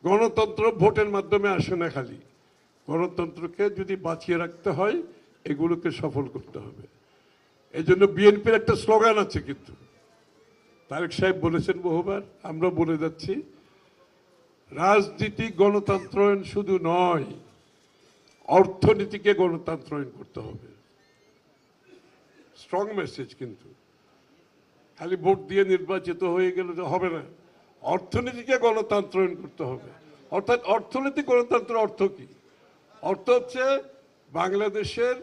গণতন্ত্র ভোটের মাধ্যমে আসে না, খালি গণতন্ত্রকে যদি বাঁচিয়ে রাখতে হয় এগুলোকে সফল করতে হবে। এই জন্য বিএনপির একটা স্লোগান আছে, কিন্তু তারেক সাহেব বলেছেন বহুবার, আমরা বলে যাচ্ছি, রাজনীতি গণতন্ত্রায়ন শুধু নয়, অর্থনীতিকে গণতন্ত্রায়ন করতে হবে। স্ট্রং মেসেজ, কিন্তু খালি ভোট দিয়ে নির্বাচিত হয়ে গেলে তো হবে না, অর্থনীতিকে গণতন্ত্রায়ন করতে হবে। অর্থাৎ অর্থনৈতিক গণতন্ত্র অর্থ কি? অর্থ হচ্ছে বাংলাদেশের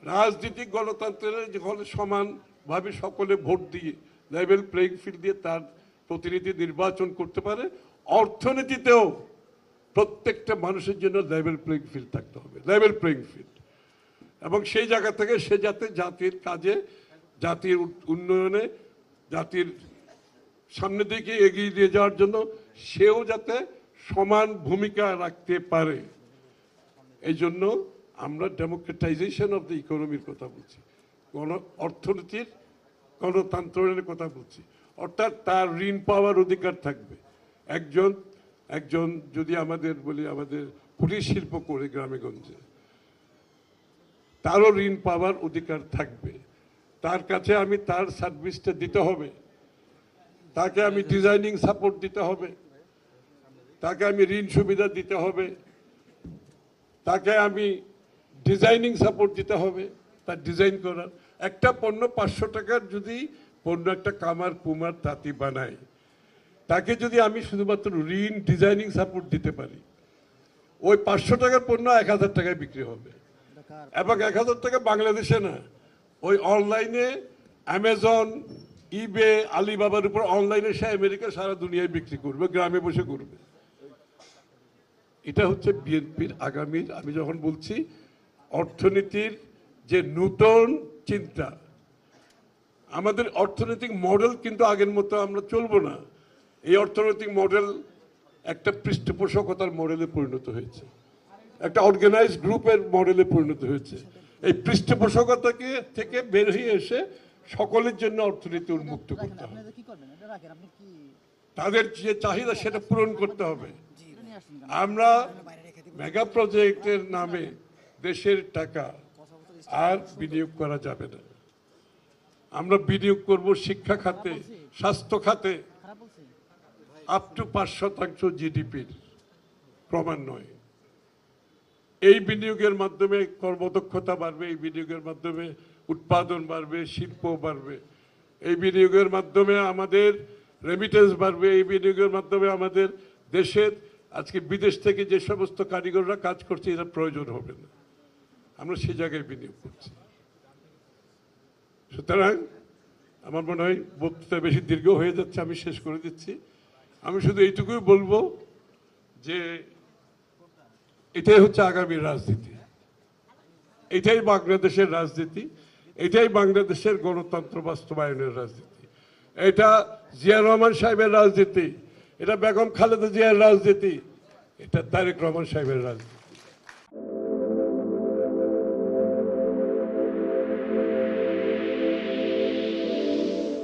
রাজনৈতিক গণতন্ত্রের যখন সমানভাবে সকলে ভোট দিয়ে লেভেল প্লেইং ফিল্ড দিয়ে তার প্রতিনিধি নির্বাচন করতে পারে, অর্থনীতিতেও প্রত্যেকটা মানুষের জন্য লেভেল প্লেইং ফিল্ড থাকতে হবে, লেভেল প্লেইং ফিল্ড। এবং সেই জায়গা থেকে সে যাতে জাতির কাজে, জাতির উন্নয়নে, জাতির সামনের দিকে এগিয়ে নিয়ে যাওয়ার জন্য সেও যাতে সমান ভূমিকা রাখতে পারে। এই জন্য আমরা ডেমোক্রেটাইজেশন অফ দ্য ইকোনমির কথা বলছি, অর্থনীতির গণতন্ত্রের কথা বলছি। অর্থাৎ তার ঋণ পাওয়ার অধিকার থাকবে। একজন যদি আমাদের বলি, আমাদের কুটির শিল্প করে গ্রামে গঞ্জে, তারও ঋণ পাওয়ার অধিকার থাকবে। তার কাছে আমি তার সার্ভিসটা দিতে হবে, তাকে আমি ডিজাইনিং সাপোর্ট দিতে হবে, তাকে আমি ঋণ সুবিধা দিতে হবে, তাকে আমি ডিজাইনিং সাপোর্ট দিতে হবে, তার ডিজাইন করার। একটা পণ্য 500 টাকার যদি পণ্য একটা কামার কুমার তাঁতি বানায়, তাকে যদি আমি শুধুমাত্র ঋণ ডিজাইনিং সাপোর্ট দিতে পারি, ওই 500 টাকার পণ্য 1000 টাকায় বিক্রি হবে। এবং 1000 টাকা বাংলাদেশে না, ওই অনলাইনে অ্যামাজন, ইবে, আলিবাবার উপর অনলাইনে সে আমেরিকা, সারা দুনিয়ায় বিক্রি করবে, গ্রামে বসে করবে। এটা হচ্ছে বিএনপির আগামীর, আমি যখন বলছি অর্থনীতির যে নূতন চিন্তা, আমাদের অর্থনৈতিক মডেল কিন্তু আগের মতো আমরা চলবো না। এই অর্থনৈতিক মডেল একটা পৃষ্ঠপোষকতার মডেলে পরিণত হয়েছে, একটা অর্গানাইজ গ্রুপের মডেলে পরিণত হয়েছে। এই পৃষ্ঠপোষকতাকে থেকে বের হয়ে এসে সকলের জন্য অর্থনীতি উন্মুক্ত করতে হবে, তাদের যে চাহিদা সেটা পূরণ করতে হবে। আমরা মেগা প্রজেক্টের নামে দেশের টাকা আর বিনিয়োগ করা যাবে না। আমরা বিনিয়োগ করব শিক্ষা খাতে, স্বাস্থ্য খাতে, আপ টু 5% জিডিপির ক্রমান্বয়ে। এই বিনিয়োগের মাধ্যমে কর্মদক্ষতা বাড়বে, এই বিনিয়োগের মাধ্যমে উৎপাদন বাড়বে, শিল্প বাড়বে, এই বিনিয়োগের মাধ্যমে আমাদের রেমিটেন্স বাড়বে, এই বিনিয়োগের মাধ্যমে আমাদের দেশের আজকে বিদেশ থেকে যে সমস্ত কারিগররা কাজ করছে এরা প্রয়োজন হবে না, আমরা সেই জায়গায় বিনিয়োগ করছি। সুতরাং আমার মনে হয় বক্তৃতা বেশি দীর্ঘ হয়ে যাচ্ছে, আমি শেষ করে দিচ্ছি। আমি শুধু এইটুকুই বলবো যে এটাই হচ্ছে আগামীর রাজনীতি, এটাই বাংলাদেশের রাজনীতি, এটাই বাংলাদেশের গণতন্ত্র বাস্তবায়নের রাজনীতি। এটা জিয়া রহমান সাহেবের রাজনীতি, এটা বেগম খালেদা জিয়ার রাজনীতি, এটা তারেক রহমান সাহেবের রাজনীতি।